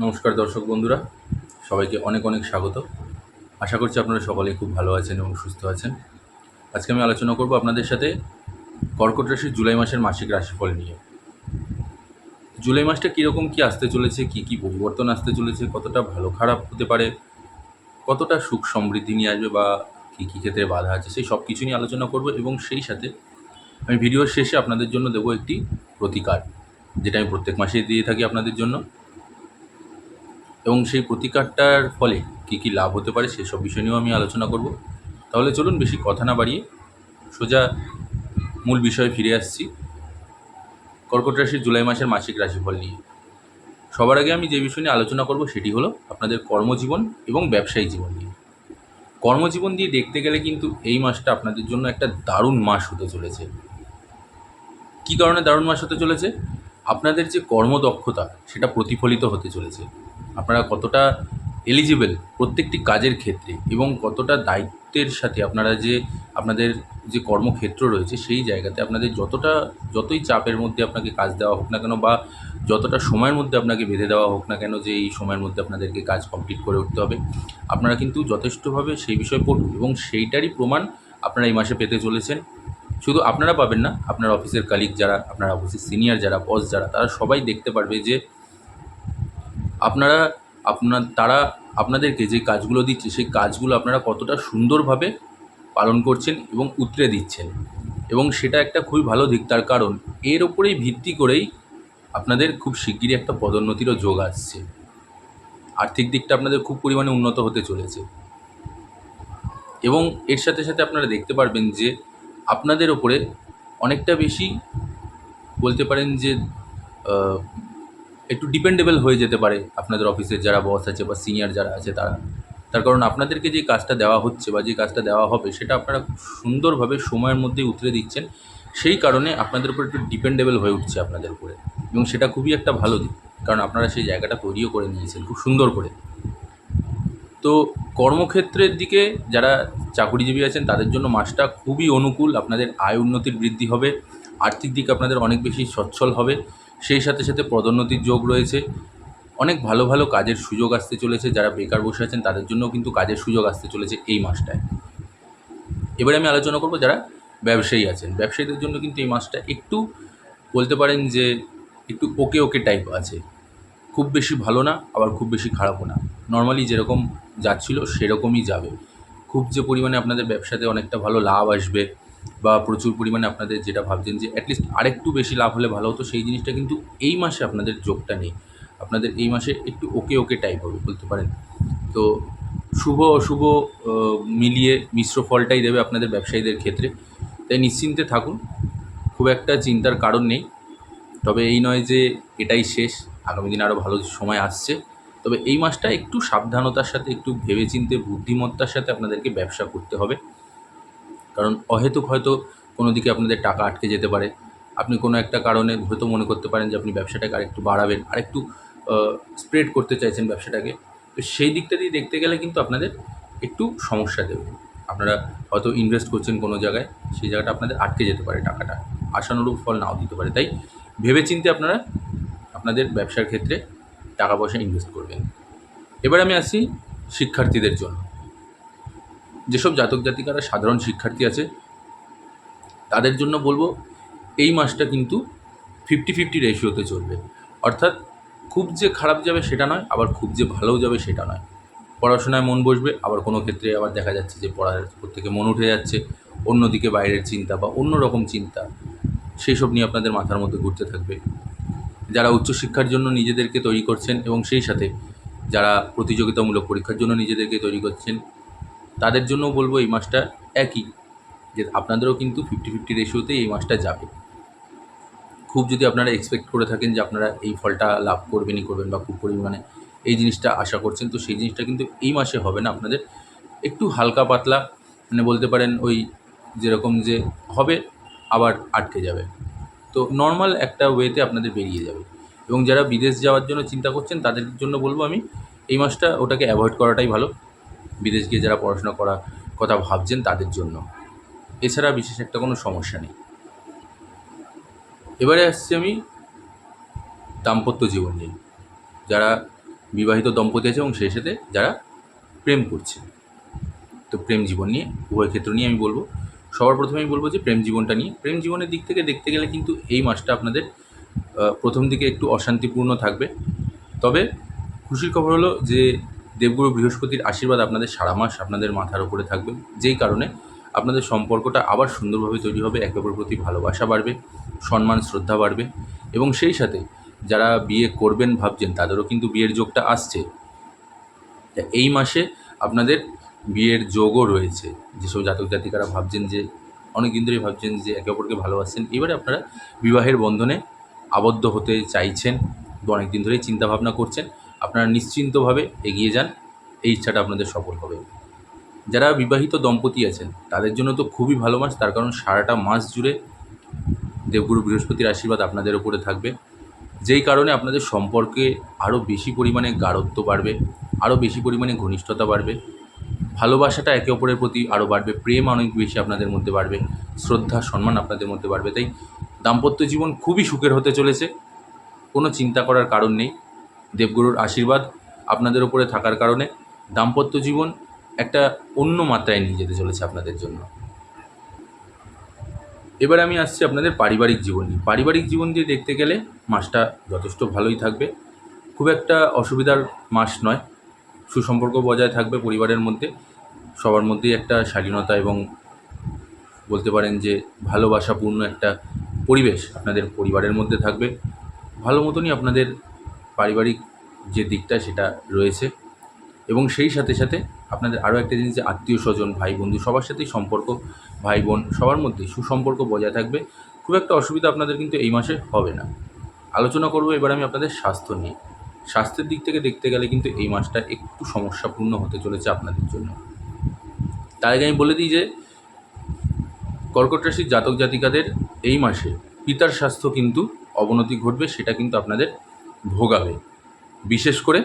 নমস্কার দর্শক বন্ধুরা, সবাইকে অনেক অনেক স্বাগত। আশা করছি আপনারা সকলেই খুব ভালো আছেন এবং সুস্থ আছেন। আজকে আমি আলোচনা করব আপনাদের সাথে কর্কট রাশির জুলাই মাসের মাসিক রাশিফল নিয়ে। জুলাই মাসটা কীরকম কী আসতে চলেছে, কী কী পরিবর্তন আসতে চলেছে, কতটা ভালো খারাপ হতে পারে, কতটা সুখ সমৃদ্ধি নিয়ে আসবে বা কী কী ক্ষেত্রে বাধা আছে, সেই সব কিছু নিয়ে আলোচনা করব। এবং সেই সাথে আমি ভিডিওর শেষে আপনাদের জন্য দেবো একটি প্রতিকার, যেটা আমি প্রত্যেক মাসেই দিয়ে থাকি আপনাদের জন্য। এবং সেই প্রতিকারটার ফলে কী কী লাভ হতে পারে সেসব বিষয় নিয়েও আমি আলোচনা করব। তাহলে চলুন বেশি কথা না বাড়িয়ে সোজা মূল বিষয়ে ফিরে আসছি, কর্কট রাশির জুলাই মাসের মাসিক রাশিফল নিয়ে। সবার আগে আমি যে বিষয় নিয়ে আলোচনা করব সেটি হলো আপনাদের কর্মজীবন এবং ব্যবসায়িক জীবন নিয়ে। কর্মজীবন দিয়ে দেখতে গেলে কিন্তু এই মাসটা আপনাদের জন্য একটা দারুণ মাস হতে চলেছে। কী কারণে দারুণ মাস হতে চলেছে? আপনাদের যে কর্মদক্ষতা সেটা প্রতিফলিত হতে চলেছে। আপনারা কতটা এলিজিবল প্রত্যেকটি কাজের ক্ষেত্রে এবং কতটা দায়িত্বের সাথে আপনাদের যে কর্মক্ষেত্র রয়েছে সেই জায়গাতে আপনাদের যতই চাপের মধ্যে আপনাকে কাজ দেওয়া হোক না কেন বা যতটা সময়ের মধ্যে আপনাকে বেঁধে দেওয়া হোক না কেন যে এই সময়ের মধ্যে আপনাদেরকে কাজ কমপ্লিট করে উঠতে হবে, আপনারা কিন্তু যথেষ্টভাবে সেই বিষয়ে পটু এবং সেইটারই প্রমাণ আপনারা এই মাসে পেতে চলেছেন। শুধু আপনারা পাবেন না, আপনার অফিসের কালিগ যারা, আপনার অফিসের সিনিয়র যারা, বস যারা, তারা সবাই দেখতে পারবে যে আপনারা তারা আপনাদেরকে যে কাজগুলো দিচ্ছে সেই কাজগুলো আপনারা কতটা সুন্দরভাবে পালন করছেন এবং উতরে দিচ্ছেন। এবং সেটা একটা খুবই ভালো দিক, তার কারণ এর ওপরেই ভিত্তি করেই আপনাদের খুব শিগগিরই একটা পদোন্নতিরও যোগ আসছে। আর্থিক দিকটা আপনাদের খুব পরিমাণে উন্নত হতে চলেছে এবং এর সাথে সাথে আপনারা দেখতে পারবেন যে আপনাদের ওপরে অনেকটা বেশি বলতে পারেন যে একটু ডিপেন্ডেবল হয়ে যেতে পারে আপনাদের অফিসের যারা বস আছে বা সিনিয়র যারা আছে তারা। তার কারণ আপনাদেরকে যে কাজটা দেওয়া হচ্ছে বা যে কাজটা দেওয়া হবে সেটা আপনারা খুব সুন্দরভাবে সময়ের মধ্যেই উতরে দিচ্ছেন। সেই কারণে আপনাদের উপর একটু ডিপেন্ডেবল হয়ে উঠছে আপনাদের উপরে, এবং সেটা খুবই একটা ভালো দিক, কারণ আপনারা সেই জায়গাটা তৈরিও করে নিয়েছেন খুব সুন্দর করে। তো কর্মক্ষেত্রের দিকে যারা চাকুরিজীবী আছেন তাদের জন্য মাসটা খুবই অনুকূল। আপনাদের আয় উন্নতির বৃদ্ধি হবে, আর্থিক দিক আপনাদের অনেক বেশি সচ্ছল হবে। সেই সাথে সাথে পদোন্নতির যোগ রয়েছে, অনেক ভালো ভালো কাজের সুযোগ আসতে চলেছে। যারা বেকার বসে আছেন তাদের জন্যও কিন্তু কাজের সুযোগ আসতে চলেছে এই মাসটায়। এবারে আমি আলোচনা করব যারা ব্যবসায়ী আছেন। ব্যবসায়ীদের জন্য কিন্তু এই মাসটা একটু বলতে পারেন যে একটু ওকে ওকে টাইপ আছে। খুব বেশি ভালো না, আবার খুব বেশি খারাপও না। নর্মালি যেরকম যাচ্ছিল সেরকমই যাবে। খুব যে পরিমাণে আপনাদের ব্যবসাতে অনেকটা ভালো লাভ আসবে বা প্রচুর পরিমাণে আপনাদের যেটা ভাবছেন যে অ্যাটলিস্ট আরেকটু বেশি লাভ হলে ভালো হতো, সেই জিনিসটা কিন্তু এই মাসে আপনাদের যোগটা নেই। আপনাদের এই মাসে একটু ওকে ওকে টাইপ হবে বলতে পারেন। তো শুভ অশুভ মিলিয়ে মিশ্র ফলটাই দেবে আপনাদের ব্যবসায়ীদের ক্ষেত্রে। তাই নিশ্চিন্তে থাকুন, খুব একটা চিন্তার কারণ নেই। তবে এই নয় যে এটাই শেষ, আগামী দিনে আরও ভালো সময় আসছে। তবে এই মাসটা একটু সাবধানতার সাথে, একটু ভেবেচিন্তে, বুদ্ধিমত্তার সাথে আপনাদেরকে ব্যবসা করতে হবে। কারণ অহেতুক হয়তো কোনো দিকে আপনাদের টাকা আটকে যেতে পারে। আপনি কোনো একটা কারণে হয়তো মনে করতে পারেন যে আপনি ব্যবসাটাকে আরেকটু বাড়াবেন, আরেকটু স্প্রেড করতে চাইছেন ব্যবসাটাকে। তো সেই দিকটা দিয়ে দেখতে গেলে কিন্তু আপনাদের একটু সমস্যা দেবে। আপনারা হয়তো ইনভেস্ট করছেন কোনো জায়গায়, সেই জায়গাটা আপনাদের আটকে যেতে পারে, টাকাটা আশানুরূপ ফল নাও দিতে পারে। তাই ভেবেচিন্তে আপনারা আপনাদের ব্যবসার ক্ষেত্রে টাকা পয়সা ইনভেস্ট করবেন। এবার আমি আসি শিক্ষার্থীদের জন্য। যেসব জাতক জাতিকারা সাধারণ শিক্ষার্থী আছে তাদের জন্য বলবো এই মাসটা কিন্তু 50-50 রেশিওতে চলবে। অর্থাৎ খুব যে খারাপ যাবে সেটা নয়, আবার খুব যে ভালোও যাবে সেটা নয়। পড়াশোনায় মন বসবে, আবার কোনো ক্ষেত্রে আবার দেখা যাচ্ছে যে পড়ার উপর থেকে মন উঠে যাচ্ছে, অন্যদিকে বাইরের চিন্তা বা অন্য রকম চিন্তা সেই সব নিয়ে আপনাদের মাথার মধ্যে ঘুরতে থাকবে। যারা উচ্চশিক্ষার জন্য নিজেদেরকে তৈরি করছেন এবং সেই সাথে যারা প্রতিযোগিতামূলক পরীক্ষার জন্য নিজেদেরকে তৈরি করছেন তাদের জন্যও বলবো এই মাসটা একই, যে আপনাদেরও কিন্তু 50-50 রেশিওতেই এই মাসটা যাবে। খুব যদি আপনারা এক্সপেক্ট করে থাকেন যে আপনারা এই ফলটা লাভ করবেনই করবেন বা খুব পরিমাণে এই জিনিসটা আশা করছেন, তো সেই জিনিসটা কিন্তু এই মাসে হবে না। আপনাদের একটু হালকা পাতলা, মানে বলতে পারেন ওই যেরকম যে হবে আবার আটকে যাবে। তো নর্মাল একটা ওয়েতে আপনাদের বেরিয়ে যাবে। এবং যারা বিদেশ যাওয়ার জন্য চিন্তা করছেন তাদের জন্য বলবো আমি এই মাসটা ওটাকে অ্যাভয়েড করাটাই ভালো। বিদেশ গিয়ে যারা পড়াশোনা করার কথা ভাবছেন তাদের জন্য, এছাড়া বিশেষ একটা কোনো সমস্যা নেই। এবারে আসছি আমি দাম্পত্য জীবন নিয়ে। যারা বিবাহিত দম্পতি আছে এবং সেই সাথে যারা প্রেম করছে। তো প্রেম জীবন নিয়ে, উভয় ক্ষেত্র নিয়ে আমি বলবো। সবার প্রথমে আমি বলবো যে প্রেম জীবনটা নিয়ে। প্রেম জীবনের দিক থেকে দেখতে গেলে কিন্তু এই মাসটা আপনাদের প্রথম দিকে একটু অশান্তিপূর্ণ থাকবে। তবে খুশির খবর হলো যে দেবগুরু বৃহস্পতির আশীর্বাদ আপনাদের সারা মাস আপনাদের মাথার উপরে থাকবে, যেই কারণে আপনাদের সম্পর্কটা আবার সুন্দরভাবে তৈরি হবে, একে অপরের প্রতি ভালোবাসা বাড়বে, সম্মান শ্রদ্ধা বাড়বে এবং সেই সাথে যারা বিয়ে করবেন ভাবছেন তাদেরও কিন্তু বিয়ের যোগটা আসছে। এই মাসে আপনাদের বিয়ের যোগও রয়েছে। যেসব জাতক জাতিকারা ভাবছেন যে অনেক দিন ধরেই ভাবছেন যে একে অপরকে ভালোবাসছেন, এবারে আপনারা বিবাহের বন্ধনে আবদ্ধ হতে চাইছেন, অনেক দিন ধরেই চিন্তাভাবনা করছেন, আপনারা নিশ্চিন্তভাবে এগিয়ে যান, এই ইচ্ছাটা আপনাদের সফল হবে। যারা বিবাহিত দম্পতি আছেন তাদের জন্য তো খুবই ভালো মাস, তার কারণ সারাটা মাস জুড়ে দেবগুরু বৃহস্পতির আশীর্বাদ আপনাদের ওপরে থাকবে, যেই কারণে আপনাদের সম্পর্কে আরও বেশি পরিমাণে গাঢ়ত্ব বাড়বে, আরও বেশি পরিমাণে ঘনিষ্ঠতা বাড়বে, ভালোবাসাটা একে অপরের প্রতি আরও বাড়বে, প্রেম অনেক বেশি আপনাদের মধ্যে বাড়বে, শ্রদ্ধা সম্মান আপনাদের মধ্যে বাড়বে। তাই দাম্পত্য জীবন খুবই সুখের হতে চলেছে, কোনো চিন্তা করার কারণ নেই। দেবগুরুর আশীর্বাদ আপনাদের উপরে থাকার কারণে দাম্পত্য জীবন একটা অন্য মাত্রায় নিয়ে যেতে চলেছে আপনাদের জন্য। এবার আমি আসছি আপনাদের পারিবারিক জীবন নিয়ে। পারিবারিক জীবন দিয়ে দেখতে গেলে মাসটা যথেষ্ট ভালোই থাকবে, খুব একটা অসুবিধার মাস নয়। সুসম্পর্ক বজায় থাকবে পরিবারের মধ্যে, সবার মধ্যেই একটা শালীনতা এবং বলতে পারেন যে ভালোবাসাপূর্ণ একটা পরিবেশ আপনাদের পরিবারের মধ্যে থাকবে। ভালো মতনই আপনাদের পারিবারিক যে দিকটা সেটা রয়েছে এবং সেই সাথে সাথে আপনাদের আরও একটা জিনিস যে আত্মীয় স্বজন, ভাই বন্ধু সবার সাথেই সম্পর্ক, ভাই বোন সবার মধ্যেই সুসম্পর্ক বজায় থাকবে। খুব একটা অসুবিধা আপনাদের কিন্তু এই মাসে হবে না। আলোচনা করব এবার আমি আপনাদের স্বাস্থ্য নিয়ে। স্বাস্থ্যের দিক থেকে দেখতে গেলে কিন্তু এই মাসটা একটু সমস্যাপূর্ণ হতে চলেছে আপনাদের জন্য। তার আগে আমি বলে দিই যে কর্কট রাশির জাতক জাতিকাদের এই মাসে পিতার স্বাস্থ্য কিন্তু অবনতি ঘটবে, সেটা কিন্তু আপনাদের ভোগাবে। বিশেষ করে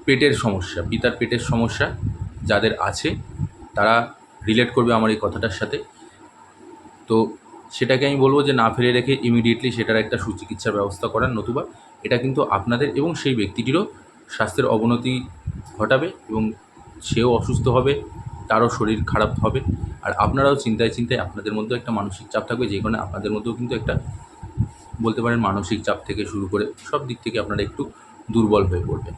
পেটের সমস্যা, পিতার পেটের সমস্যা যাদের আছে তারা রিলেট করবে আমার এই কথাটার সাথে। তো সেটাকে আমি বলবো যে না ফেলে রেখে ইমিডিয়েটলি সেটার একটা সুচিকিৎসার ব্যবস্থা করার, নতুবা এটা কিন্তু আপনাদের এবং সেই ব্যক্তিটিরও স্বাস্থ্যের অবনতি ঘটাবে এবং সেও অসুস্থ হবে, তারও শরীর খারাপ হবে, আর আপনারাও চিন্তায় চিন্তায় আপনাদের মধ্যেও একটা মানসিক চাপ থাকবে, যে কারণে আপনাদের মধ্যেও কিন্তু একটা বলতে পারেন মানসিক চাপ থেকে শুরু করে সব দিক থেকে আপনারা একটু দুর্বল হয়ে পড়বেন।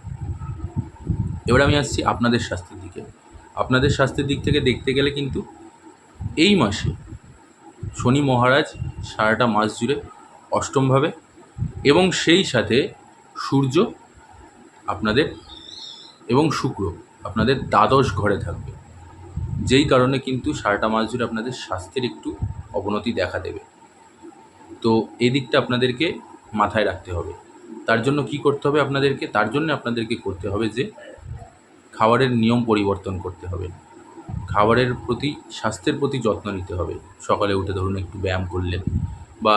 এবার আমি আসছি আপনাদের স্বাস্থ্যের দিকে। আপনাদের স্বাস্থ্যের দিক থেকে দেখতে গেলে কিন্তু এই মাসে শনি মহারাজ সারাটা মাস জুড়ে অষ্টমভাবে এবং সেই সাথে সূর্য আপনাদের এবং শুক্র আপনাদের দ্বাদশ ঘরে থাকবে, যেই কারণে কিন্তু সারাটা মাস জুড়ে আপনাদের স্বাস্থ্যের একটু অবনতি দেখা দেবে। তো এই দিকটা আপনাদেরকে মাথায় রাখতে হবে। তার জন্য কি করতে হবে আপনাদেরকে? তার জন্য আপনাদেরকে করতে হবে যে খাবারের নিয়ম পরিবর্তন করতে হবে, খাবারের প্রতি স্বাস্থ্যের প্রতি যত্ন নিতে হবে। সকালে উঠে ধরুন একটু ব্যায়াম করলেন, বা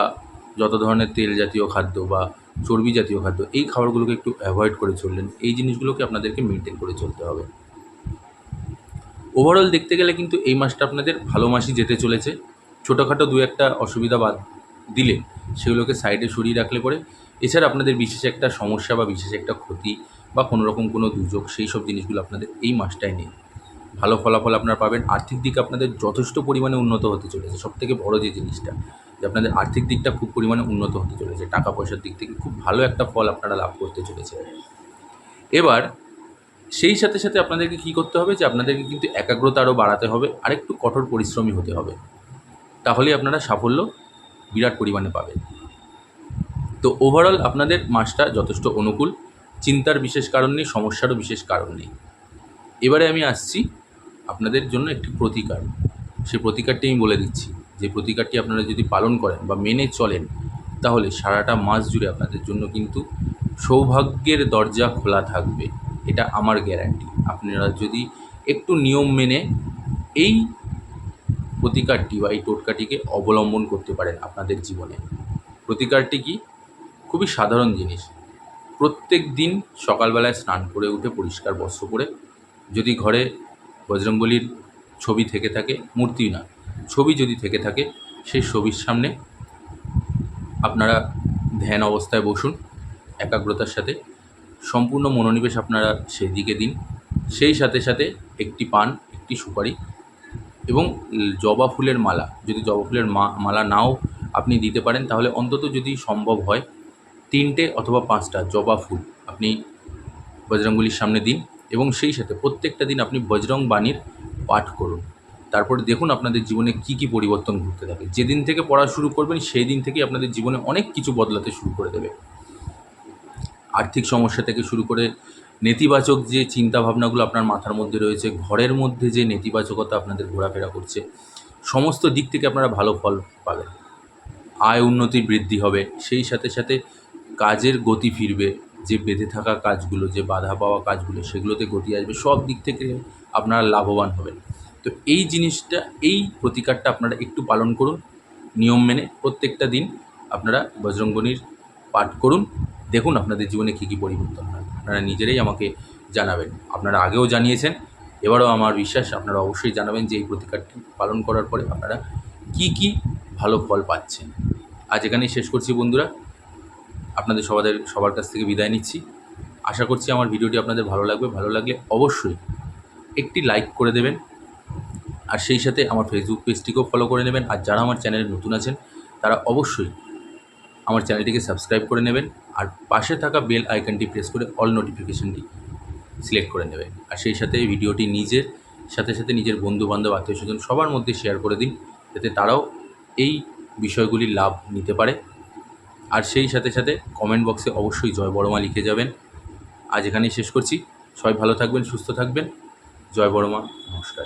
যত ধরনের তেল জাতীয় খাদ্য বা চর্বি জাতীয় খাদ্য এই খাবারগুলোকে একটু অ্যাভয়েড করে চললেন, এই জিনিসগুলোকে আপনাদেরকে মেনটেন করে চলতে হবে। ওভারঅল দেখতে গেলে কিন্তু এই মাসটা আপনাদের ভালো মাসই যেতে চলেছে। ছোটোখাটো দু একটা অসুবিধা বাদ দিলে সেগুলোকে সাইডে সরিয়ে রাখলে পরে এছাড়া আপনাদের বিশেষ একটা সমস্যা বা বিশেষ একটা ক্ষতি বা কোনো রকম কোনো দুর্যোগ সেই সব জিনিসগুলো আপনাদের এই মাসটায় নেই। ভালো ফলাফল আপনারা পাবেন। আর্থিক দিক আপনাদের যথেষ্ট পরিমাণে উন্নত হতে চলেছে। সবথেকে বড় যে জিনিসটা, যে আপনাদের আর্থিক দিকটা খুব পরিমাণে উন্নত হতে চলেছে, টাকা পয়সার দিক থেকে খুব ভালো একটা ফল আপনারা লাভ করতে চলেছে। এবার সেই সাথে সাথে আপনাদেরকে কী করতে হবে, যে আপনাদেরকে কিন্তু একাগ্রতা আরও বাড়াতে হবে, আরেকটু কঠোর পরিশ্রমী হতে হবে, তাহলেই আপনারা সাফল্য বিরাট পরিমাণে পাবেন। তো ওভারঅল আপনাদের মাসটা যথেষ্ট অনুকূল, চিন্তার বিশেষ কারণ নেই, সমস্যারও বিশেষ কারণ নেই। এবারে আমি আসছি আপনাদের জন্য একটি প্রতিকার। সেই প্রতিকারটি আমি বলে দিচ্ছি, যে প্রতিকারটি আপনারা যদি পালন করেন বা মেনে চলেন তাহলে সারাটা মাস জুড়ে আপনাদের জন্য কিন্তু সৌভাগ্যের দরজা খোলা থাকবে, এটা আমার গ্যারান্টি। আপনারা যদি একটু নিয়ম মেনে এই প্রতিকারটি বা এই টোটকাটিকে অবলম্বন করতে পারেন আপনাদের জীবনে। প্রতিকারটি কি? খুবই সাধারণ জিনিস। প্রত্যেক দিন সকালবেলায় স্নান করে উঠে পরিষ্কার বস্ত্র পরে, যদি ঘরে বজরংবলীর ছবি থেকে থাকে, মূর্তি না ছবি যদি থেকে থাকে, সেই ছবির সামনে আপনারা ধ্যান অবস্থায় বসুন একাগ্রতার সাথে। সম্পূর্ণ মনোনিবেশ আপনারা সেই দিকে দিন। সেই সাথে সাথে একটি পান, একটি সুপারি এবং জবা ফুলের মালা, যদি জবা ফুলের মালা নাও আপনি দিতে পারেন, তাহলে অন্তত যদি সম্ভব হয় 3টে অথবা 5টা জবা ফুল আপনি বজরংবলীর সামনে দিন এবং সেই সাথে প্রত্যেকটা দিন আপনি বজরং বাণীর পাঠ করুন। তারপরে দেখুন আপনাদের জীবনে কী কী পরিবর্তন ঘটতে থাকে। যেদিন থেকে পড়া শুরু করবেন সেই দিন থেকেই আপনাদের জীবনে অনেক কিছু বদলাতে শুরু করে দেবে। আর্থিক সমস্যা থেকে শুরু করে নেতিবাচক যে চিন্তাভাবনাগুলো আপনার মাথার মধ্যে রয়েছে, ঘরের মধ্যে যে নেতিবাচকতা আপনাদের ঘোরাফেরা করছে, সমস্ত দিক থেকে আপনারা ভালো ফল পাবেন। আয় উন্নতি বৃদ্ধি হবে, সেই সাথে সাথে কাজের গতি ফিরবে, যে বেঁধে থাকা কাজগুলো, যে বাধা পাওয়া কাজগুলো, সেগুলোতে গতি আসবে, সব দিক থেকে আপনারা লাভবান হবেন। তো এই জিনিসটা, এই প্রতিকারটা আপনারা একটু পালন করুন নিয়ম মেনে। প্রত্যেকটা দিন আপনারা বজরংবলীর পাঠ করুন, দেখুন আপনাদের জীবনে কী কী পরিবর্তন হয়। আপনারা নিজেরাই আমাকে জানাবেন। আপনারা আগেও জানিয়েছেন, এবারও আমার বিশ্বাস আপনারা অবশ্যই জানাবেন যে এই প্রতিকারটি পালন করার পরে আপনারা কী কী ভালো ফল পাচ্ছেন। আজ এখানেই শেষ করছি বন্ধুরা, আপনাদের সবার কাছ থেকে বিদায় নিচ্ছি। আশা করছি আমার ভিডিওটি আপনাদের ভালো লাগবে। ভালো লাগলে অবশ্যই একটি লাইক করে দেবেন, আর সেই সাথে আমার ফেসবুক পেজটিকেও ফলো করে নেবেন। আর যারা আমার চ্যানেলে নতুন আছেন তারা অবশ্যই আমার চ্যানেলটিকে সাবস্ক্রাইব করে নেবেন, আর পাশে থাকা বেল আইকনটি প্রেস করে অল নোটিফিকেশনটি সিলেক্ট করে নেবেন। আর সেই সাথে এই ভিডিওটি নিজের সাথে সাথে নিজের বন্ধুবান্ধব, আত্মীয়স্বজন সবার মধ্যে শেয়ার করে দিন, যাতে তারাও এই বিষয়গুলির লাভ নিতে পারে। আর সেই সাথে সাথে কমেন্ট বক্সে অবশ্যই জয় বড়মা লিখে যাবেন। আজ এখানেই শেষ করছি। সবাই ভালো থাকবেন, সুস্থ থাকবেন। জয় বড়মা, নমস্কার।